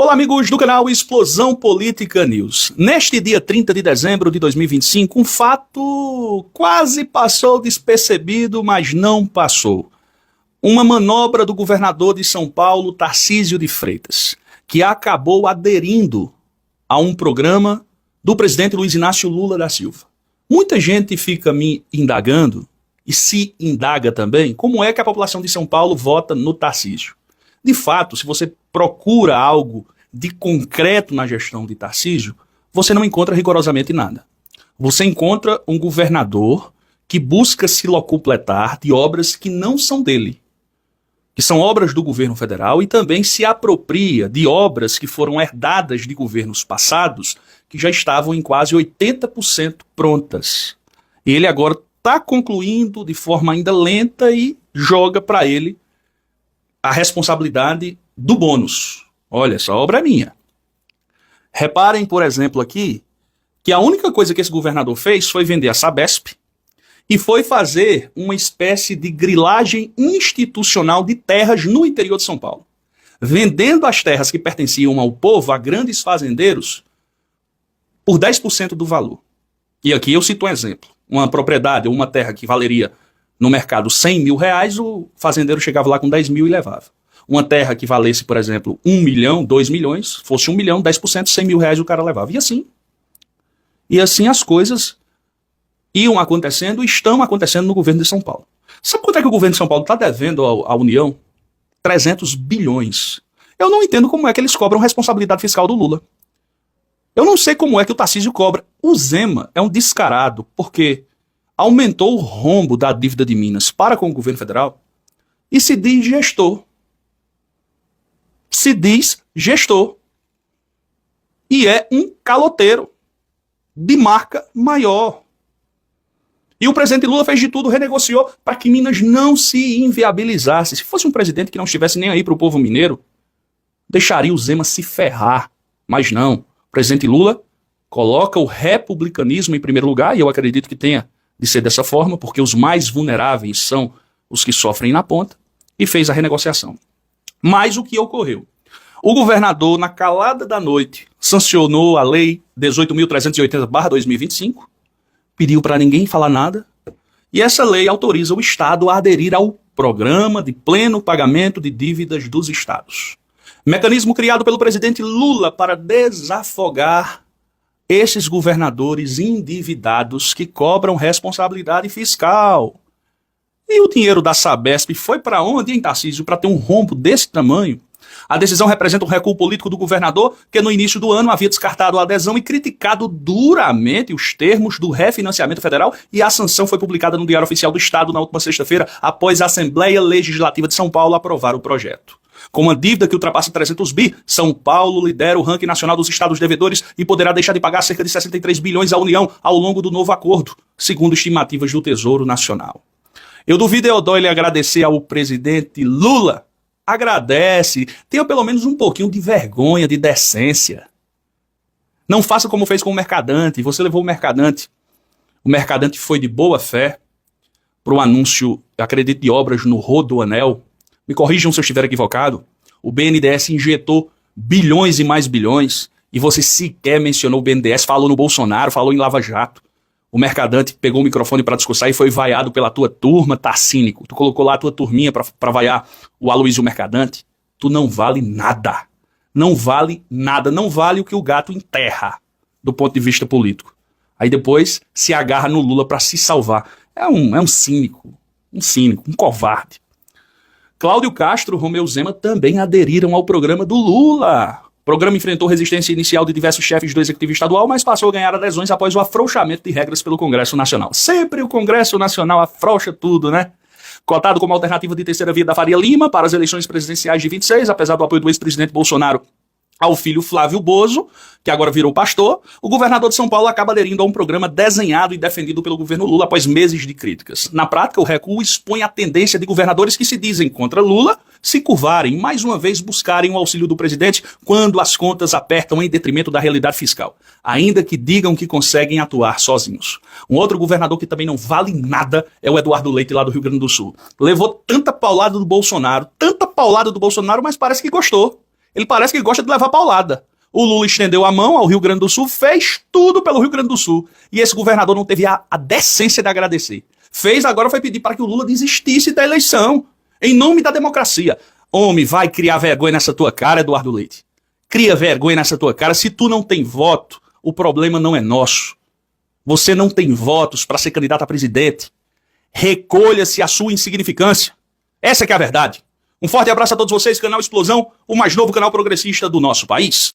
Olá, amigos do canal Explosão Política News. Neste dia 30 de dezembro de 2025, um fato quase passou despercebido, mas não passou. Uma manobra do governador de São Paulo, Tarcísio de Freitas, que acabou aderindo a um programa do presidente Luiz Inácio Lula da Silva. Muita gente fica me indagando, e se indaga também, como é que a população de São Paulo vota no Tarcísio. De fato, se você procura algo de concreto na gestão de Tarcísio, você não encontra rigorosamente nada. Você encontra um governador que busca se locupletar de obras que não são dele, que são obras do governo federal, e também se apropria de obras que foram herdadas de governos passados, que já estavam em quase 80% prontas. Ele agora está concluindo de forma ainda lenta e joga para ele a responsabilidade do bônus. Olha, essa obra é minha. Reparem, por exemplo, aqui, que a única coisa que esse governador fez foi vender a Sabesp e foi fazer uma espécie de grilagem institucional de terras no interior de São Paulo, vendendo as terras que pertenciam ao povo a grandes fazendeiros por 10% do valor. E aqui eu cito um exemplo. Uma propriedade ou uma terra que valeria no mercado 100 mil reais, o fazendeiro chegava lá com 10 mil e levava. Uma terra que valesse, por exemplo, 1 milhão, 2 milhões, fosse 1 milhão, 10%, 100 mil reais o cara levava. E assim as coisas iam acontecendo e estão acontecendo no governo de São Paulo. Sabe quanto é que o governo de São Paulo está devendo à União? 300 bilhões. Eu não entendo como é que eles cobram responsabilidade fiscal do Lula. Eu não sei como é que o Tarcísio cobra. O Zema é um descarado, porque aumentou o rombo da dívida de Minas para com o governo federal e se diz gestor. Se diz gestor. E é um caloteiro de marca maior. E o presidente Lula fez de tudo, renegociou para que Minas não se inviabilizasse. Se fosse um presidente que não estivesse nem aí para o povo mineiro, deixaria o Zema se ferrar. Mas não. O presidente Lula coloca o republicanismo em primeiro lugar, e eu acredito que tenha de ser dessa forma, porque os mais vulneráveis são os que sofrem na ponta, e fez a renegociação. Mas o que ocorreu? O governador, na calada da noite, sancionou a Lei 18.380/2025, pediu para ninguém falar nada, e essa lei autoriza o Estado a aderir ao Programa de Pleno Pagamento de Dívidas dos Estados. Mecanismo criado pelo presidente Lula para desafogar esses governadores endividados que cobram responsabilidade fiscal. E o dinheiro da Sabesp foi para onde, hein, Tarcísio, para ter um rombo desse tamanho? A decisão representa um recuo político do governador, que no início do ano havia descartado a adesão e criticado duramente os termos do refinanciamento federal, e a sanção foi publicada no Diário Oficial do Estado na última sexta-feira, após a Assembleia Legislativa de São Paulo aprovar o projeto. Com uma dívida que ultrapassa 300 bi, São Paulo lidera o ranking nacional dos estados devedores e poderá deixar de pagar cerca de 63 bilhões à União ao longo do novo acordo, segundo estimativas do Tesouro Nacional. Eu duvido ele agradecer ao presidente Lula. Agradece, tenha pelo menos um pouquinho de vergonha, de decência. Não faça como fez com o Mercadante. Você levou o Mercadante foi de boa fé para o anúncio, acredito, de obras no Rodoanel. Me corrijam se eu estiver equivocado. O BNDES injetou bilhões e mais bilhões, e você sequer mencionou o BNDES, falou no Bolsonaro, falou em Lava Jato. O Mercadante pegou o microfone para discursar e foi vaiado pela tua turma, tá cínico. Tu colocou lá a tua turminha para vaiar o Aloysio Mercadante. Tu não vale nada. Não vale nada. Não vale o que o gato enterra do ponto de vista político. Aí depois se agarra no Lula para se salvar. É um cínico, um covarde. Cláudio Castro e Romeu Zema também aderiram ao programa do Lula. O programa enfrentou resistência inicial de diversos chefes do Executivo Estadual, mas passou a ganhar adesões após o afrouxamento de regras pelo Congresso Nacional. Sempre o Congresso Nacional afrouxa tudo, né? Cotado como alternativa de terceira via da Faria Lima para as eleições presidenciais de 26, apesar do apoio do ex-presidente Bolsonaro ao filho Flávio Bozo, que agora virou pastor, o governador de São Paulo acaba aderindo a um programa desenhado e defendido pelo governo Lula após meses de críticas. Na prática, o recuo expõe a tendência de governadores que se dizem contra Lula se curvarem, mais uma vez buscarem o auxílio do presidente quando as contas apertam em detrimento da realidade fiscal, ainda que digam que conseguem atuar sozinhos. Um outro governador que também não vale nada é o Eduardo Leite, lá do Rio Grande do Sul. Levou tanta paulada do Bolsonaro, mas parece que gostou. Ele parece que gosta de levar paulada. O Lula estendeu a mão ao Rio Grande do Sul, fez tudo pelo Rio Grande do Sul. E esse governador não teve a decência de agradecer. Fez agora foi pedir para que o Lula desistisse da eleição, em nome da democracia. Homem, vai criar vergonha nessa tua cara, Eduardo Leite. Cria vergonha nessa tua cara. Se tu não tem voto, o problema não é nosso. Você não tem votos para ser candidato a presidente. Recolha-se a sua insignificância. Essa que é a verdade. Um forte abraço a todos vocês, canal Explosão, o mais novo canal progressista do nosso país.